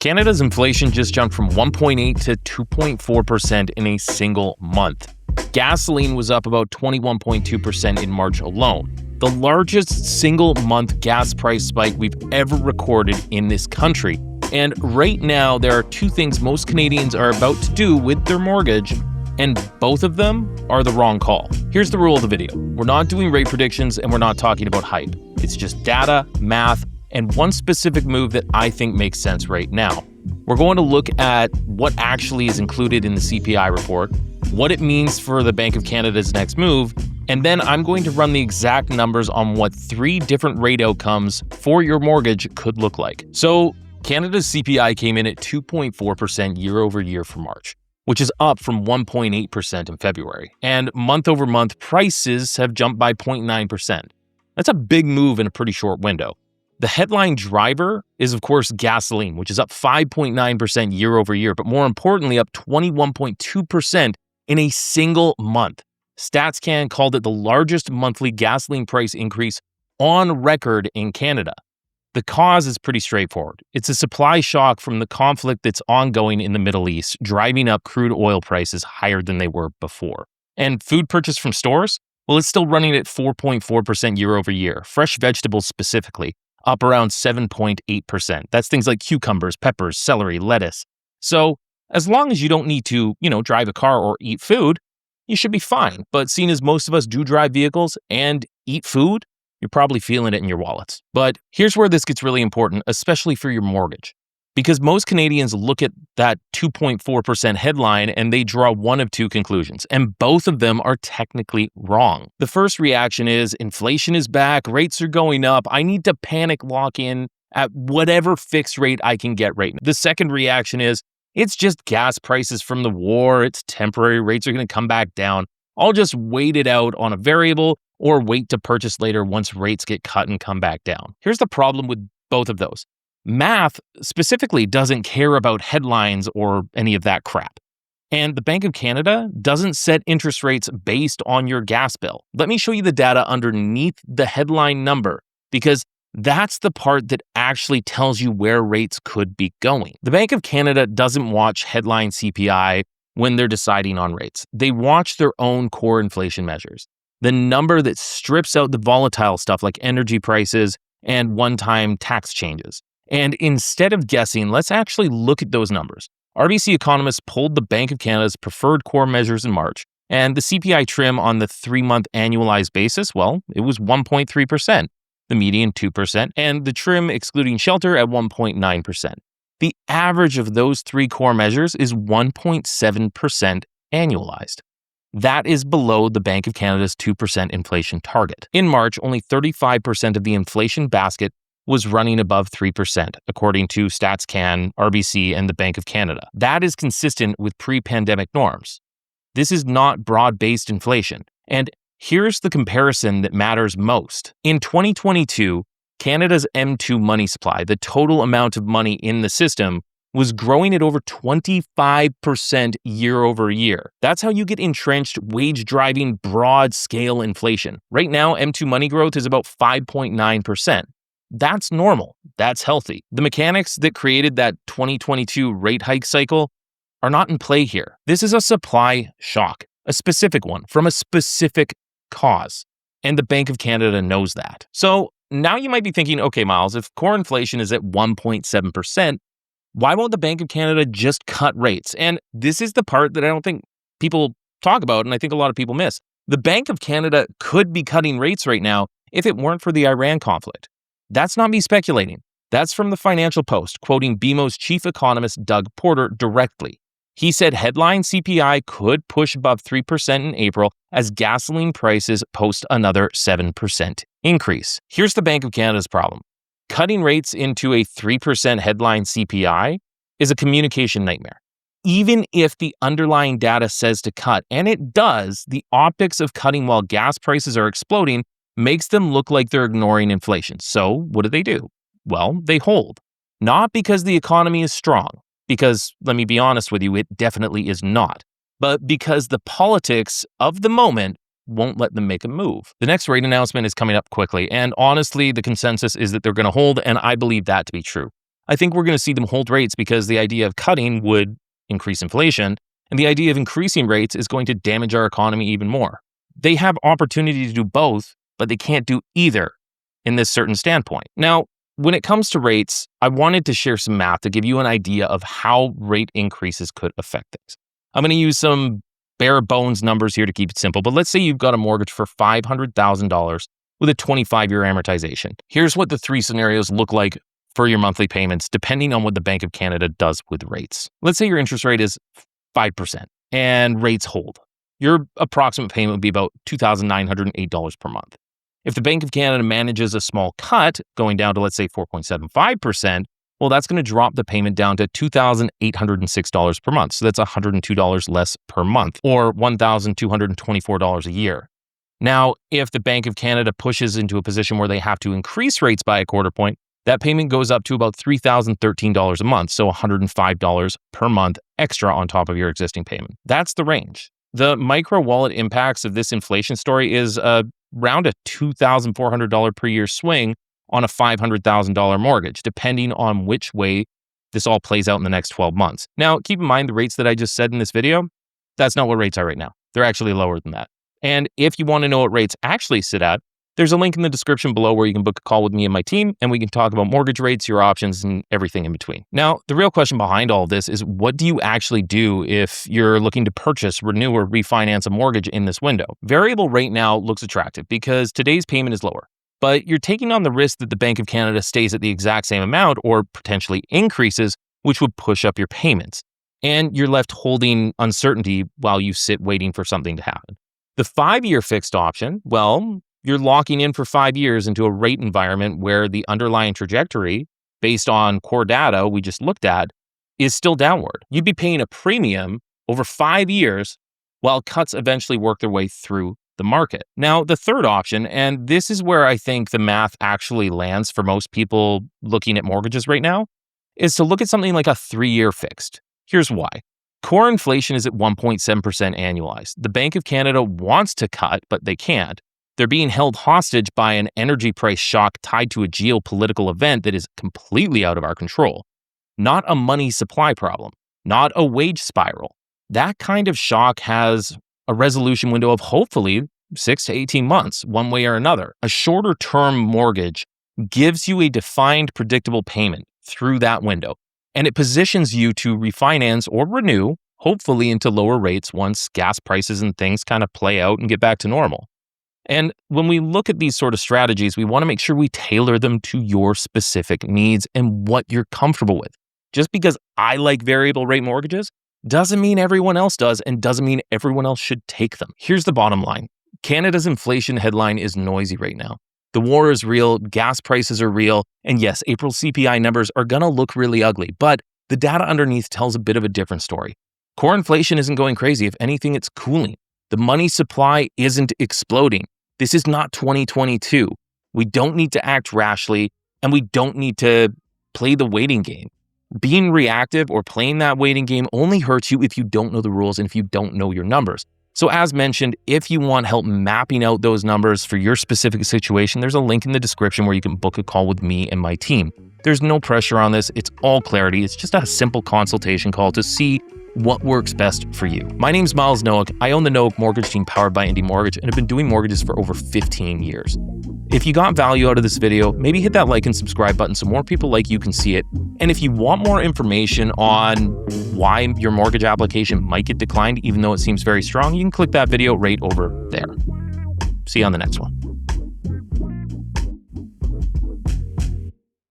Canada's inflation just jumped from 1.8 to 2.4% in a single month. Gasoline was up about 21.2% in March alone, the largest single-month gas price spike we've ever recorded in this country. And right now, there are two things most Canadians are about to do with their mortgage, and both of them are the wrong call. Here's the rule of the video. We're not doing rate predictions, and we're not talking about hype. It's just data, math, and one specific move that I think makes sense right now. We're going to look at what actually is included in the CPI report, what it means for the Bank of Canada's next move, and then I'm going to run the exact numbers on what 3 different rate outcomes for your mortgage could look like. So Canada's CPI came in at 2.4% year over year for March, which is up from 1.8% in February. And month over month prices have jumped by 0.9%. That's a big move in a pretty short window. The headline driver is, of course, gasoline, which is up 5.9% year over year, but more importantly, up 21.2% in a single month. StatsCan called it the largest monthly gasoline price increase on record in Canada. The cause is pretty straightforward. It's a supply shock from the conflict that's ongoing in the Middle East, driving up crude oil prices higher than they were before. And food purchased from stores? Well, it's still running at 4.4% year over year. Fresh vegetables specifically, up around 7.8%. That's things like cucumbers, peppers, celery, lettuce. So as long as you don't need to, drive a car or eat food, you should be fine. But seeing as most of us do drive vehicles and eat food, you're probably feeling it in your wallets. But here's where this gets really important, especially for your mortgage. Because most Canadians look at that 2.4% headline and they draw one of two conclusions, and both of them are technically wrong. The first reaction is inflation is back, rates are going up, I need to panic lock in at whatever fixed rate I can get right now. The second reaction is it's just gas prices from the war, it's temporary, rates are going to come back down. I'll just wait it out on a variable or wait to purchase later once rates get cut and come back down. Here's the problem with both of those. Math specifically doesn't care about headlines or any of that crap. And the Bank of Canada doesn't set interest rates based on your gas bill. Let me show you the data underneath the headline number, because that's the part that actually tells you where rates could be going. The Bank of Canada doesn't watch headline CPI when they're deciding on rates. They watch their own core inflation measures, the number that strips out the volatile stuff like energy prices and one-time tax changes. And instead of guessing, let's actually look at those numbers. RBC economists pulled the Bank of Canada's preferred core measures in March, and the CPI trim on the 3-month annualized basis, well, it was 1.3%, the median 2%, and the trim excluding shelter at 1.9%. The average of those 3 core measures is 1.7% annualized. That is below the Bank of Canada's 2% inflation target. In March, only 35% of the inflation basket was running above 3%, according to StatsCan, RBC, and the Bank of Canada. That is consistent with pre-pandemic norms. This is not broad-based inflation. And here's the comparison that matters most. In 2022, Canada's M2 money supply, the total amount of money in the system, was growing at over 25% year over year. That's how you get entrenched, wage-driving, broad-scale inflation. Right now, M2 money growth is about 5.9%. That's normal. That's healthy. The mechanics that created that 2022 rate hike cycle are not in play here. This is a supply shock, a specific one from a specific cause. And the Bank of Canada knows that. So now you might be thinking, okay, Myles, if core inflation is at 1.7%, why won't the Bank of Canada just cut rates? And this is the part that I don't think people talk about, and I think a lot of people miss. The Bank of Canada could be cutting rates right now if it weren't for the Iran conflict. That's not me speculating. That's from the Financial Post, quoting BMO's chief economist Doug Porter directly. He said headline CPI could push above 3% in April as gasoline prices post another 7% increase. Here's the Bank of Canada's problem. Cutting rates into a 3% headline CPI is a communication nightmare. Even if the underlying data says to cut, and it does, the optics of cutting while gas prices are exploding makes them look like they're ignoring inflation. So what do? Well, they hold. Not because the economy is strong, because let me be honest with you, it definitely is not, but because the politics of the moment won't let them make a move. The next rate announcement is coming up quickly, and honestly, the consensus is that they're going to hold, and I believe that to be true. I think we're going to see them hold rates because the idea of cutting would increase inflation, and the idea of increasing rates is going to damage our economy even more. They have opportunity to do both, but they can't do either in this certain standpoint. Now, when it comes to rates, I wanted to share some math to give you an idea of how rate increases could affect things. I'm going to use some bare bones numbers here to keep it simple, but let's say you've got a mortgage for $500,000 with a 25-year amortization. Here's what the three scenarios look like for your monthly payments, depending on what the Bank of Canada does with rates. Let's say your interest rate is 5% and rates hold. Your approximate payment would be about $2,908 per month. If the Bank of Canada manages a small cut, going down to, let's say, 4.75%, well, that's going to drop the payment down to $2,806 per month. So that's $102 less per month, or $1,224 a year. Now, if the Bank of Canada pushes into a position where they have to increase rates by a quarter point, that payment goes up to about $3,013 a month, so $105 per month extra on top of your existing payment. That's the range. The micro wallet impacts of this inflation story is around a $2,400 per year swing on a $500,000 mortgage, depending on which way this all plays out in the next 12 months. Now, keep in mind the rates that I just said in this video, that's not what rates are right now. They're actually lower than that. And if you want to know what rates actually sit at, there's a link in the description below where you can book a call with me and my team, and we can talk about mortgage rates, your options, and everything in between. Now, the real question behind all of this is, what do you actually do if you're looking to purchase, renew, or refinance a mortgage in this window? Variable rate now looks attractive because today's payment is lower, but you're taking on the risk that the Bank of Canada stays at the exact same amount or potentially increases, which would push up your payments. And you're left holding uncertainty while you sit waiting for something to happen. The 5-year fixed option, well, you're locking in for 5 years into a rate environment where the underlying trajectory, based on core data we just looked at, is still downward. You'd be paying a premium over 5 years while cuts eventually work their way through the market. Now, the third option, and this is where I think the math actually lands for most people looking at mortgages right now, is to look at something like a 3-year fixed. Here's why. Core inflation is at 1.7% annualized. The Bank of Canada wants to cut, but they can't. They're being held hostage by an energy price shock tied to a geopolitical event that is completely out of our control. Not a money supply problem, not a wage spiral. That kind of shock has a resolution window of hopefully 6 to 18 months, one way or another. A shorter term mortgage gives you a defined, predictable payment through that window, and it positions you to refinance or renew, hopefully into lower rates once gas prices and things kind of play out and get back to normal. And when we look at these sort of strategies, we want to make sure we tailor them to your specific needs and what you're comfortable with. Just because I like variable rate mortgages doesn't mean everyone else does, and doesn't mean everyone else should take them. Here's the bottom line. Canada's inflation headline is noisy right now. The war is real, gas prices are real, and yes, April CPI numbers are going to look really ugly, but the data underneath tells a bit of a different story. Core inflation isn't going crazy. If anything, it's cooling. The money supply isn't exploding. This is not 2022. We don't need to act rashly, and we don't need to play the waiting game. Being reactive or playing that waiting game only hurts you if you don't know the rules and if you don't know your numbers. So as mentioned, if you want help mapping out those numbers for your specific situation, there's a link in the description where you can book a call with me and my team. There's no pressure on this. It's all clarity. It's just a simple consultation call to see what works best for you. My name's Myles Nowik. I own the Nowik mortgage team powered by Indy Mortgage and have been doing mortgages for over 15 years. If you got value out of this video, maybe hit that like and subscribe button so more people like you can see it. And if you want more information on why your mortgage application might get declined, even though it seems very strong, you can click that video right over there. See you on the next one.